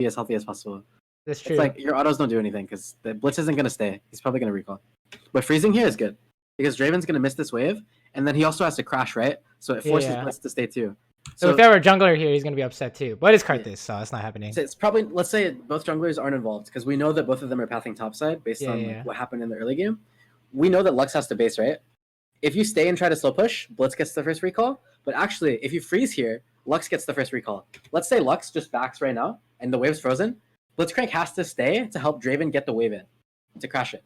be as healthy as possible. That's true. It's like your autos don't do anything because the blitz isn't gonna stay. He's probably gonna recall. But freezing here is good because Draven's gonna miss this wave, and then he also has to crash, right? So it forces blitz to stay too. So if there were a jungler here, he's gonna be upset too. But it's Karthus, so it's not happening. So it's probably, let's say both junglers aren't involved because we know that both of them are pathing topside based on like, what happened in the early game. We know that Lux has to base, right? If you stay and try to slow push, Blitz gets the first recall. But actually, if you freeze here, Lux gets the first recall. Let's say Lux just backs right now and the wave's frozen. Blitzcrank has to stay to help Draven get the wave in to crash it.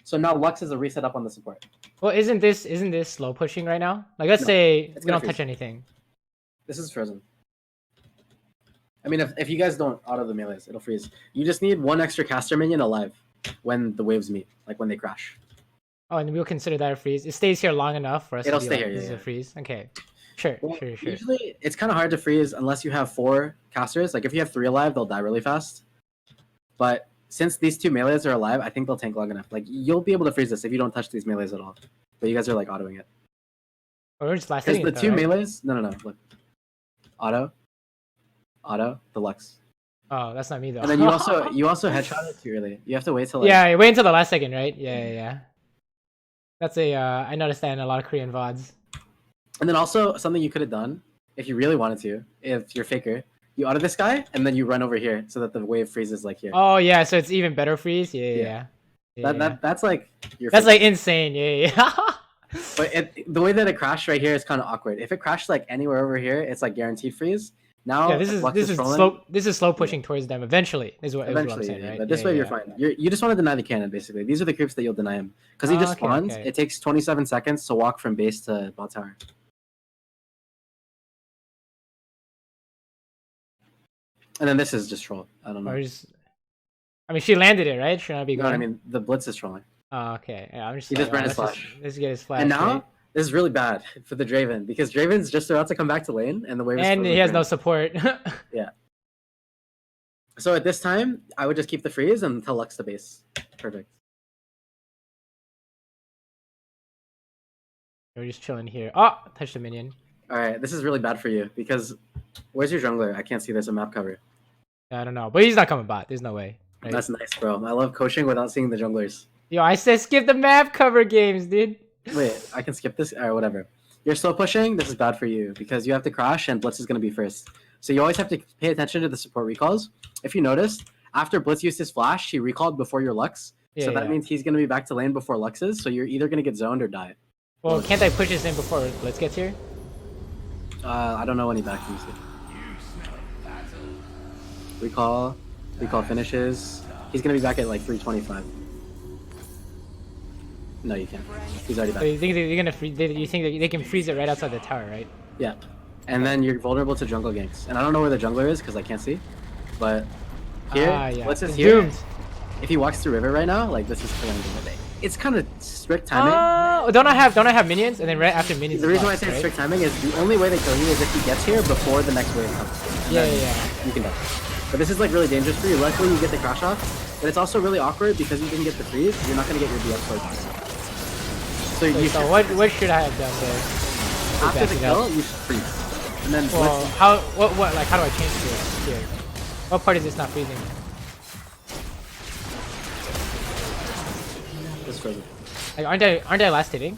So now Lux is a reset up on the support. Well, isn't this slow pushing right now? Like let's say we don't touch anything. This is frozen. I mean, if you guys don't auto the melees, it'll freeze. You just need one extra caster minion alive when the waves meet, like when they crash. Oh, and we'll consider that a freeze. It stays here long enough for us It'll to be stay like, here, this is a freeze. Okay. Sure, sure. Usually, it's kind of hard to freeze unless you have 4 casters. Like, if you have 3 alive, they'll die really fast. But since these 2 melees are alive, I think they'll tank long enough. Like, you'll be able to freeze this if you don't touch these melees at all. But you guys are, like, autoing it. Oh, we're just last hitting the 2 melees... No. Look. Auto, deluxe. Oh, that's not me, though. And then you also headshot it too early. You have to wait till, like... Yeah, wait until the last second, right? Yeah. That's a... I noticed that in a lot of Korean VODs. And then also, something you could have done, if you really wanted to, if you're Faker, you auto this guy, and then you run over here so that the wave freezes like here. Oh, yeah, so it's even better freeze? Yeah. That's like... That's like insane, yeah. But the way that it crashed right here is kind of awkward. If it crashed like anywhere over here, it's like guaranteed freeze. Now, yeah, this is slow pushing towards them. Eventually, is what I'm saying, right? But this way, you're fine. You just want to deny the cannon, basically. These are the creeps that you'll deny him because he just spawns. Okay. It takes 27 seconds to walk from base to bot tower. And then this is just troll. I don't know. I mean, she landed it, right? Should not be going. No, I mean the blitz is trolling. Oh, okay. Yeah, I'm just. He just ran his flash. Let's get his flash. And now this is really bad for the Draven because Draven's just about to come back to lane, and the wave. And he has no support. Yeah. So at this time, I would just keep the freeze and tell Lux to base. Perfect. We're just chilling here. Oh, touch the minion. All right, this is really bad for you because where's your jungler? I can't see. There's a map cover. I don't know, but he's not coming bot. There's no way. Right? That's nice, bro. I love coaching without seeing the junglers. Yo, I said skip the map cover games, dude. Wait, I can skip this or whatever. You're slow pushing. This is bad for you because you have to crash and Blitz is going to be first. So you always have to pay attention to the support recalls. If you noticed, after Blitz used his flash, he recalled before your Lux. So that means he's going to be back to lane before Lux is. So you're either going to get zoned or die. Well, can't I push this in before Blitz gets here? I don't know when he backs him. Recall finishes. He's gonna be back at like 325. No, you can't. He's already back. So you think they're gonna you think that they can freeze it right outside the tower, right? Yeah. And then you're vulnerable to jungle ganks. And I don't know where the jungler is because I can't see. But here, Blitz is here. Doomed. If he walks through river right now, like this is killing him. It's kind of strict timing. Oh, don't I have minions? And then right after minions. The reason why I say it's strict timing is the only way they kill you is if he gets here before the next wave comes. Yeah. You can die. But this is like really dangerous for you. Luckily, you get the crash off. But it's also really awkward because you didn't get the freeze. You're not gonna get your BF towards. So what should I have done there? After the kill, you should freeze. And then how do I change this here? What part is this not freezing? It's frozen. Like aren't I last hitting?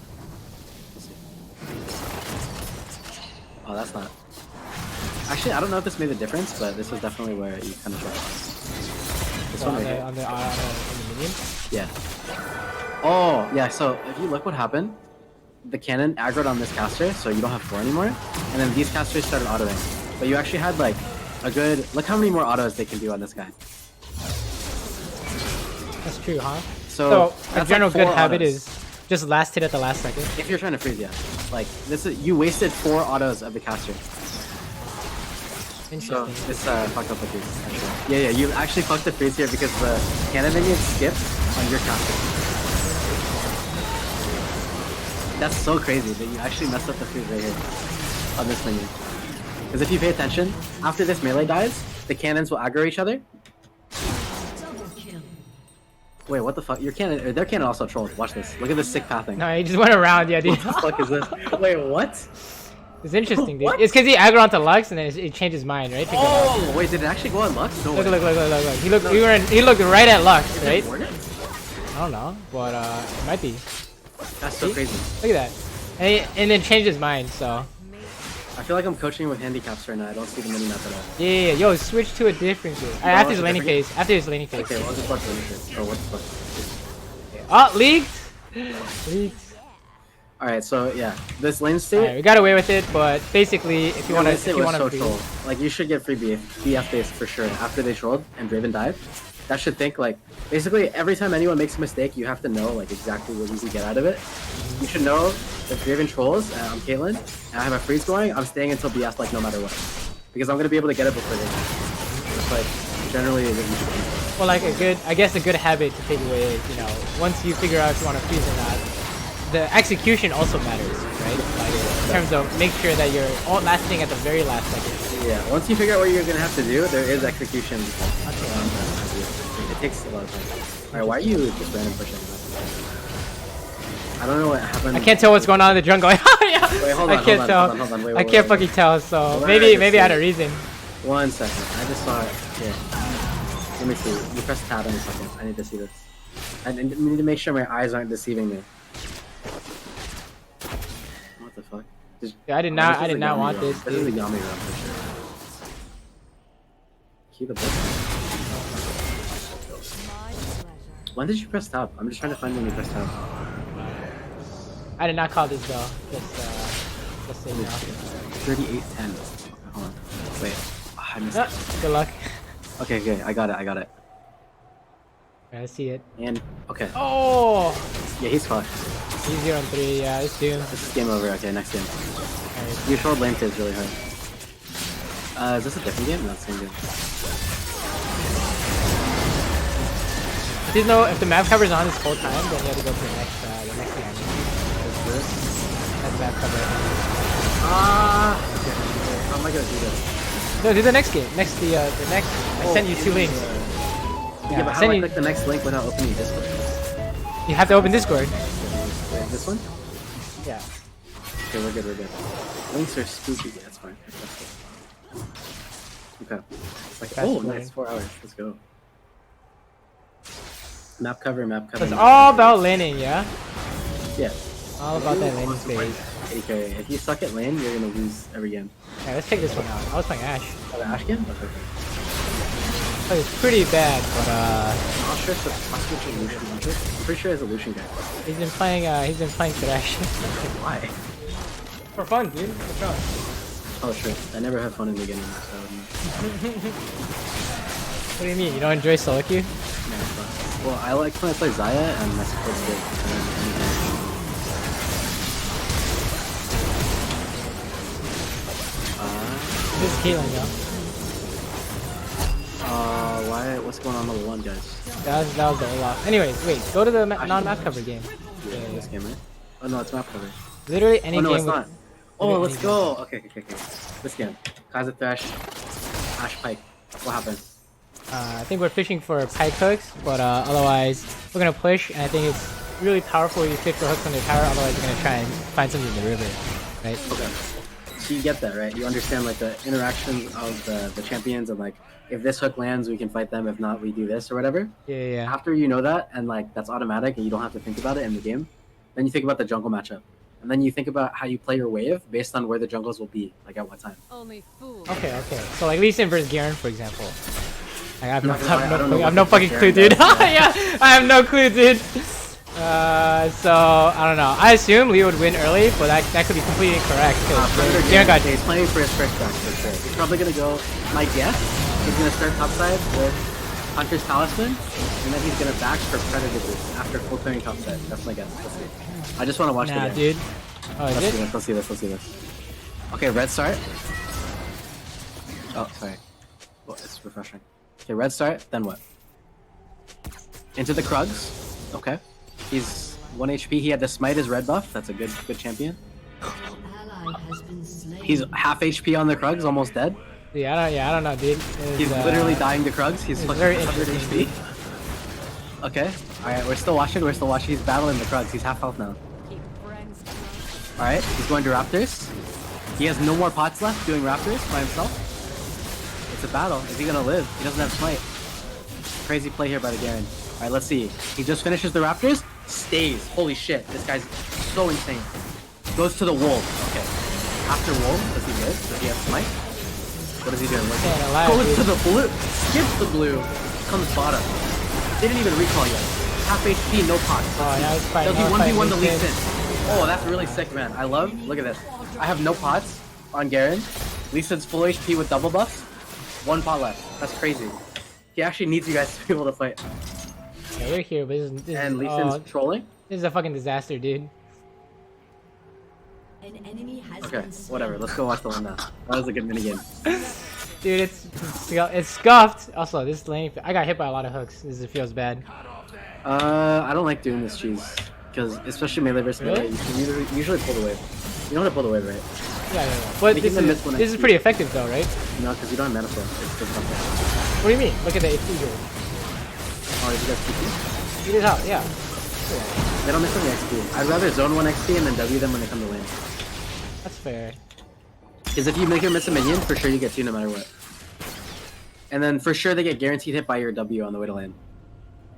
Oh, that's not. Actually, I don't know if this made a difference, but this was definitely where you kind of tried. This one on the minion? Yeah. Oh, yeah, so if you look what happened, the cannon aggroed on this caster, so you don't have 4 anymore, and then these casters started autoing. But you actually had like a good... Look how many more autos they can do on this guy. That's true, huh? So a general good habit is just last hit at the last second. If you're trying to freeze, yeah. Like, you wasted 4 autos of the caster. So this fucked up with these, actually. Yeah, you actually fucked the freeze here because the cannon minion skipped on your caster. That's so crazy that you actually messed up the freeze right here on this minion. Because if you pay attention, after this melee dies, the cannons will aggro each other. Wait, what the fuck? Your cannon, their cannon also trolled. Watch this. Look at this sick pathing. No, he just went around, yeah, dude. What the fuck is this? Wait, what? It's interesting, dude. What? It's because he aggro onto Lux and then it changed his mind, right? Oh, wait, did it actually go on Lux? No Look. way. He looked. He looked right at Lux, Is right? it warded? I don't know, but it might be. That's so crazy. Look at that. And then changed his mind. So. I feel like I'm coaching with handicaps right now. I don't see the mini map at all. Yeah. Yo, switch to a different game. After his laning phase. After his laning phase. Okay, well, I'll just watch laning phase. Oh, what the fuck? Oh, leaked. Leaked. All right, so yeah, this lane state. Alright, we got away with it, but basically, if you want to, troll. Like you should get free BF base for sure after they trolled and Draven died. That should think like basically every time anyone makes a mistake, you have to know like exactly what you can get out of it. You should know if Draven trolls. I'm Caitlyn, and I have a freeze going. I'm staying until BS like no matter what, because I'm gonna be able to get it before they do. It's like generally what you should do. Well, like I guess a good habit to take away is, you know, once you figure out if you want to freeze or not, the execution also matters, right? Like in terms of make sure that you're all lasting at the very last second. Yeah, once you figure out what you're gonna have to do, there is execution. It takes a lot of time. Alright, why are you just random pushing? I don't know what happened. I can't tell what's going on in the jungle. Yeah. Wait, hold on, I can't tell. Hold on. Wait, I can't fucking tell. So maybe I had a reason. 1 second. I just saw it. Here. Let me see. You press tab in a second. I need to see this. I need to make sure my eyes aren't deceiving me. What the fuck? Yeah, I did not want this. This is a yummy run for sure. Keep the button. When did you press tab? I'm just trying to find when you press tab. I did not call this though. Just say no. 3810. Hold on. Wait. Oh, I missed it. Good luck. Okay. I got it. I see it. And okay. Oh. Yeah, he's fucked. He's 0-3. Yeah, it's doomed. This is game over. Okay, next game. Right. Your short lane is really hard. Is this a different game? No, it's the same game. Just know if the map cover's on this whole time, then you have to go to the next game. That's map cover. Okay. How am I gonna do this? No, do the next game. The next. I sent you 2 links. Yeah, but how do I click the next link without opening Discord? You have to open Discord. Wait, this one? Yeah. Okay, we're good. Links are spooky. Yeah, that's fine. Okay. Like, oh, nice. 4 hours. Let's go. Map cover. It's all about laning, yeah? Yeah. All about that laning phase. Okay, if you suck at lane, you're gonna lose every game. Yeah, let's take this one out. I was playing Ashe. Oh, the Ashe game? Okay. Oh, it's pretty bad, but I'll switch to Lucian. I'm pretty sure it's a Lucian guy. he's been playing Thresh. Why? For fun, dude. For fun. Oh sure. I never have fun in the beginning, so What do you mean? You don't enjoy solo queue? no, it's fun. Well, I like when I play Zaya and my support's good. This is Caitlyn, yo. Why? What's going on level 1, guys? That was the Olaf. Anyways, wait. Go to the non-map cover game. Yeah, this game, right? Oh no, it's map cover. Literally any Oh no, game. it's not. Oh, let's go. Okay. This game. Kaiser Thresh, Ashe Pike. What happened? I think we're fishing for pike hooks, but otherwise we're gonna push, and I think it's really powerful if you fish for hooks on their tower. Otherwise, you're gonna try and find something in the river, right? Okay. So you get that, right? You understand like the interactions of the champions and like if this hook lands, we can fight them. If not, we do this or whatever. Yeah. After you know that and like that's automatic and you don't have to think about it in the game, then you think about the jungle matchup. And then you think about how you play your wave based on where the jungles will be, like at what time. Okay. So like Lee Sin versus Garen, for example. I have no fucking clue, Garen dude. does, Yeah, I have no clue, dude. So I don't know. I assume Lee would win early, but that could be completely incorrect because Garen got. He's playing for his first back for sure. He's probably gonna go. My guess, he's gonna start topside with Hunter's Talisman, and then he's gonna back for Predator boost after full clearing topside. That's my guess. Let's see. I just want to watch the game. Dude. Oh, is it? Let's see this. Okay, red start. Oh, sorry. Well, it's refreshing. Okay, red start, then what? Into the Krugs. Okay. He's 1 HP. He had to smite his red buff. That's a good champion. He's half HP on the Krugs, almost dead. Yeah, I don't know, dude. He's literally dying to Krugs. He's fucking 100 HP. Okay. Alright, we're still watching. He's battling the Krugs. He's half health now. Alright, he's going to Raptors. He has no more pots left doing Raptors by himself. It's a battle. Is he gonna live? He doesn't have smite. Crazy play here by the Garen. Alright, let's see. He just finishes the Raptors. Stays. Holy shit. This guy's so insane. Goes to the wolf. Okay. After wolf, does he live? Does he have smite? What is he doing? Goes to the blue. Skips the blue. Comes bottom. Didn't even recall yet. Half HP, no pots. Does he 1v1 the Lee Sin? Oh, that's really sick, man. I love. Look at this. I have no pots on Garen. Lee Sin's full HP with double buffs. 1 pot left. That's crazy. He actually needs you guys to be able to fight. Yeah, we're here, but this and Lee Sin's trolling? This is a fucking disaster, dude. Okay, whatever. Let's go watch the one now. That was a good minigame. Dude, it's scuffed. Also, this lane, I got hit by a lot of hooks. This feels bad. I don't like doing this cheese. Because, especially melee versus melee, you can usually pull the wave. You know how to pull the wave, right? Yeah. But this is pretty effective though, right? No, because you don't have mana flow. It's just something. What do you mean? Look at the HP here. Oh, did you guys TP? Get it out, yeah. They don't miss any XP. I'd rather zone 1 XP and then W them when they come to lane. That's fair. Because if you make her miss a minion, for sure you get 2 no matter what. And then for sure they get guaranteed hit by your W on the way to lane.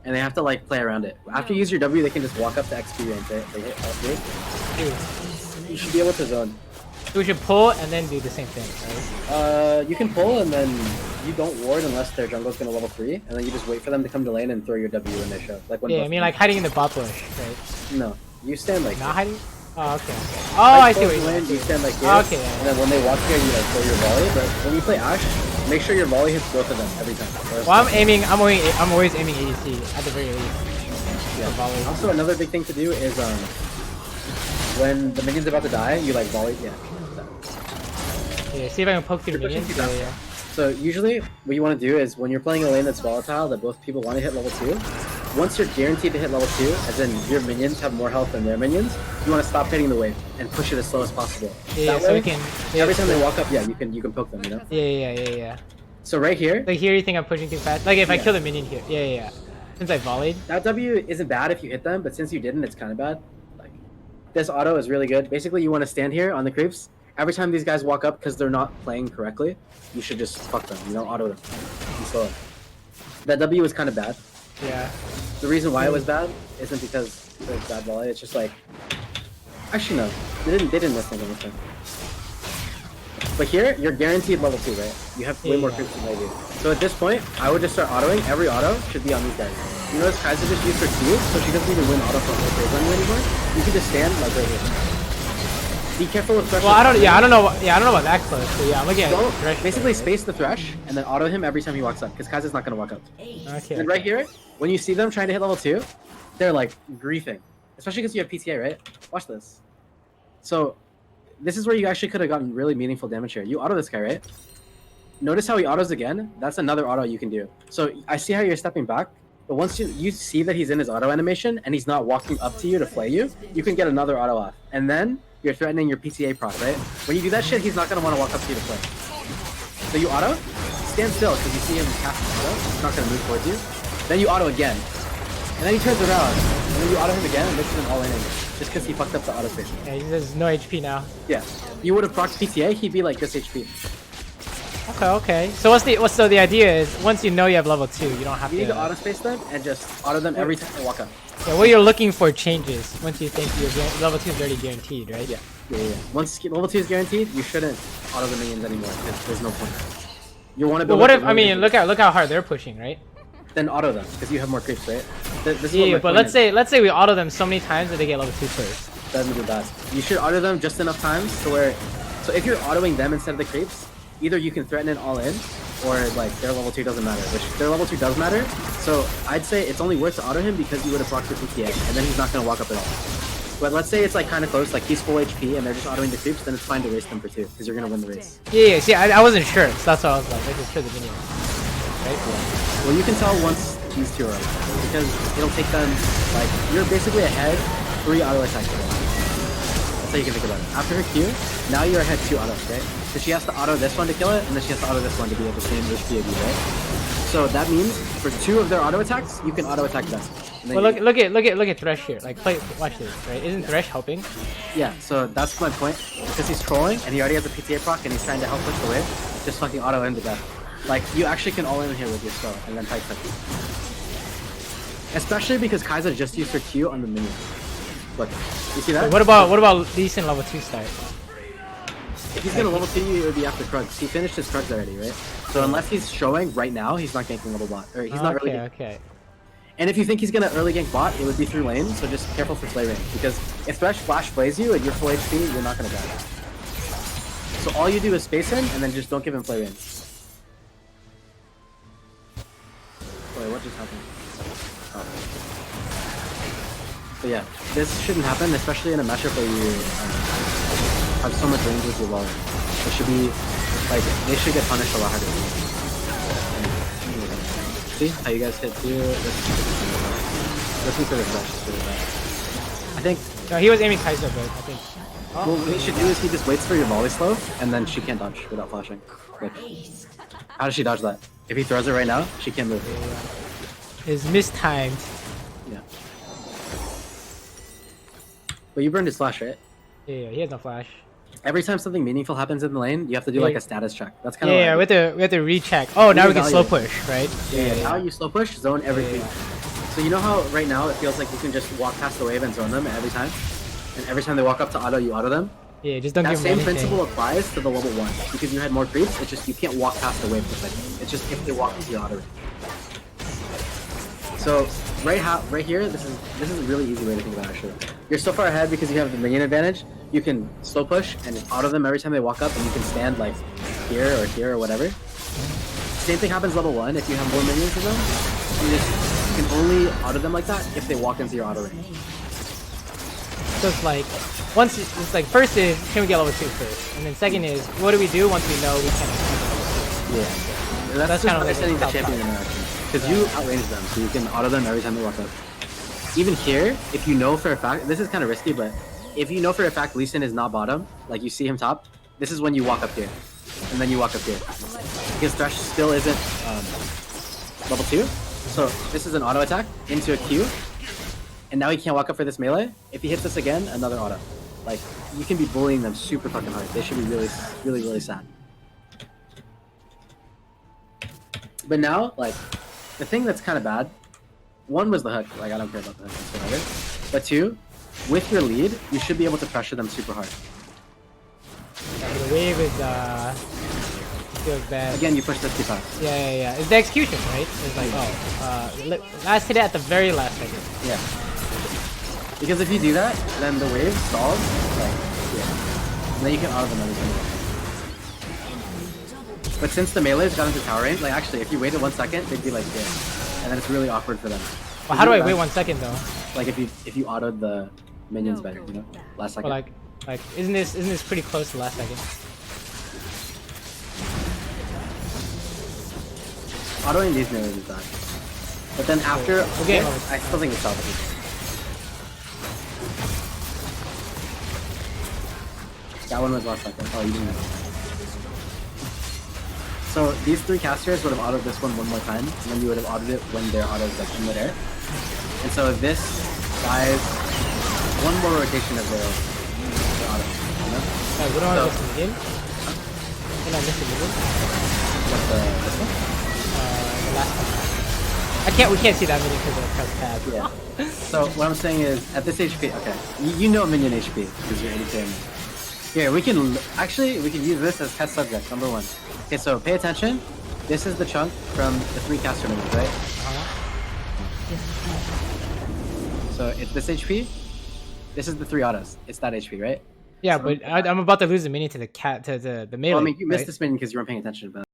And they have to like play around it. After you use your W, they can just walk up to XP range, right? They hit all 3. Dude. You should be able to zone. We should pull and then do the same thing, right? You can pull and then you don't ward unless their jungle's gonna level 3, and then you just wait for them to come to lane and throw your W when they show. Like when I mean like hiding in the bot bush, right? No. You stand like not hiding? Oh, okay. Oh, like, I see what you're saying. You stand like here, yeah. and then when they walk here, you like throw your volley. But when you play Ashe, make sure your volley hits both of them every time. Well, I'm always aiming ADC at the very least. Yeah. Also, another big thing to do is when the minion's about to die, you like volley. Yeah, see if I can poke through the minions. Yeah. So usually, what you want to do is when you're playing a lane that's volatile, that both people want to hit level 2. Once you're guaranteed to hit level 2, as in your minions have more health than their minions, you want to stop hitting the wave and push it as slow as possible. Yeah, that so way, we can. Every time they walk up, you can poke them, you know? Yeah. So right here. Like here, you think I'm pushing too fast? Like if I kill the minion here. Yeah. Since I volleyed. That W isn't bad if you hit them, but since you didn't, it's kind of bad. Like this auto is really good. Basically, you want to stand here on the creeps. Every time these guys walk up because they're not playing correctly, you should just fuck them, you know, auto them. And slow them. That W was kind of bad. Yeah. The reason why it was bad isn't because it was bad volley, it's just like... Actually, no. They didn't miss anything this time. But here, you're guaranteed level 2, right? You have way more creeps than they do. So at this point, I would just start autoing. Every auto should be on these guys. You notice Kaiser just used her Q, so she doesn't even win auto for all phase on you anymore. You can just stand like right here. Be careful with Thresh. Well, I don't know about that close. So yeah, I'm looking at Thresh. Basically, space the Thresh and then auto him every time he walks up, because Kaiser's not gonna walk up. Okay. And right here, when you see them trying to hit level 2, they're like griefing, especially because you have PTA, right? Watch this. So, this is where you actually could have gotten really meaningful damage here. You auto this guy, right? Notice how he autos again. That's another auto you can do. So I see how you're stepping back, but once you see that he's in his auto animation and he's not walking up to you to play you, you can get another auto off, and then you're threatening your PTA proc, right? When you do that shit, he's not gonna want to walk up to you to play. So you auto, stand still because you see him cast the auto. He's not gonna move towards you. Then you auto again, and then he turns around, and then you auto him again, and this is an all-in just because he fucked up the auto space. Yeah, he has no HP now. Yeah, you would have procced PTA, he'd be like this HP. Okay. So so the idea is once you know you have level 2, you don't have to. You need to auto space them and just auto them every time they walk up. Yeah, what you're looking for changes once you think your level 2 is already guaranteed, right? Yeah. Once level 2 is guaranteed, you shouldn't auto the minions anymore because there's no point. You want to build. But what if look how hard they're pushing, right? Then auto them because you have more creeps, right? But let's say we auto them so many times that they get level 2 first. Doesn't do that. You should auto them just enough times to where. So if you're autoing them instead of the creeps, either you can threaten it all in, or like their level 2 doesn't matter, which their level 2 does matter. So I'd say it's only worth to auto him because you would have procced your PTA, and then he's not going to walk up at all. But let's say it's like kind of close, like he's full HP and they're just autoing the creeps, then it's fine to race them for 2 because you're going to win the race. Yeah, see, I wasn't sure, so that's why I was like, I just for the minions. Right? Yeah. Well, you can tell once these 2 are alive, because it'll take them, like, you're basically ahead 3 auto attacks. That's how you can think about it. After her Q, now you're ahead 2 autos, right? So she has to auto this one to kill it, and then she has to auto this one to be at the same HP of you, right? So that means for 2 of their auto attacks, you can auto attack them. Well, look at Thresh here. Like, watch this, right? Isn't Thresh helping? Yeah, so that's my point. Because he's trolling and he already has a PTA proc and he's trying to help push the wave. Just fucking auto in to death. Like, you actually can all in here with your spell and then fight touch. Especially because Kai'Sa just used her Q on the minion. Look, you see that? Wait, what about decent level 2 start? If he's gonna level 2 you, it would be after Krugs. He finished his Krugs already, right? So unless he's showing right now, he's not ganking level bot. Or he's not really okay. And if you think he's gonna early gank bot, it would be through lane, so just careful for play range. Because if Thresh flash plays you and you're full HP, you're not gonna die. So all you do is space him, and then just don't give him play range. Wait, what just happened? Oh. But yeah, this shouldn't happen, especially in a matchup where you have so much range with your wall. It should be, like, they should get punished a lot harder. See how you guys hit too? Listen to the flash. I think... No, he was aiming Kai'Sa, but I think... Well, what he should do is he just waits for your volley slow, and then she can't dodge without flashing. Like, how does she dodge that? If he throws it right now, she can't move. Is mistimed. Yeah. But you burned his flash, right? Yeah, he has no flash. Every time something meaningful happens in the lane, you have to do like a status check. That's kind of we have to recheck. Oh, now we can slow push, right? Yeah. Now you slow push, zone everything. So you know how right now it feels like you can just walk past the wave and zone them every time? And every time they walk up to auto, you auto them? Yeah, just don't that give them same principle applies to the level 1. Because you had more creeps, it's just you can't walk past the wave for a second. It's just if they walk into your auto range. So right here, this is a really easy way to think about it, actually. You're so far ahead because you have the minion advantage. You can slow push and auto them every time they walk up, and you can stand like here or whatever. Same thing happens level 1 if you have more minions than them. You can only auto them like that if they walk into your auto range. So it's like, it's like first is can we get level 2 first, and then second is what do we do once we know we can. Yeah, that's kind of understanding the champion interaction. Because you outrange them, so you can auto them every time they walk up. Even here, if you know for a fact, this is kind of risky, but if you know for a fact Lee Sin is not bottom, like you see him top, this is when you walk up here, and then you walk up here. Because Thresh still isn't level 2, so this is an auto attack into a Q, and now he can't walk up for this melee. If he hits this again, another auto. Like, you can be bullying them super fucking hard. They should be really, really, really sad. But now, like, the thing that's kind of bad, 1 was the hook, like I don't care about the hook, it's whatever. But 2, with your lead, you should be able to pressure them super hard. The wave is feels bad. Again, you push this too fast. Yeah. It's the execution, right? It's like, last hit at the very last second. Yeah. Because if you do that, then the wave stalls, like, yeah. And then you can auto them every time. But since the melee's got into tower range, like actually, if you waited 1 second, they'd be like this, and then it's really awkward for them. Well, how do I wait 1 second though? Like if you autoed the minions better, you know, last second. Well, like isn't this pretty close to last second? Autoing these melees is bad. But then after, okay, I still think it's salvageable. That one was last second. Oh, you didn't know. So these 3 casters would have autoed this one more time, and then you would have autoed it when their auto's like in midair. And so this dies 1 more rotation of their auto. You know? We don't want to miss the minion? Can I miss the minion? What's this one? The last one. We can't see that minion because of the tab. Yeah. So what I'm saying is, at this HP, okay, you know minion HP because you're anything. Here, we can use this as test subject, number 1. Okay, so pay attention. This is the chunk from the 3 caster moves, right? So it's this HP. This is the 3 autos. It's that HP, right? Yeah, so, but I'm about to lose the minion to the melee. Well, I mean, you missed this minion because you weren't paying attention, but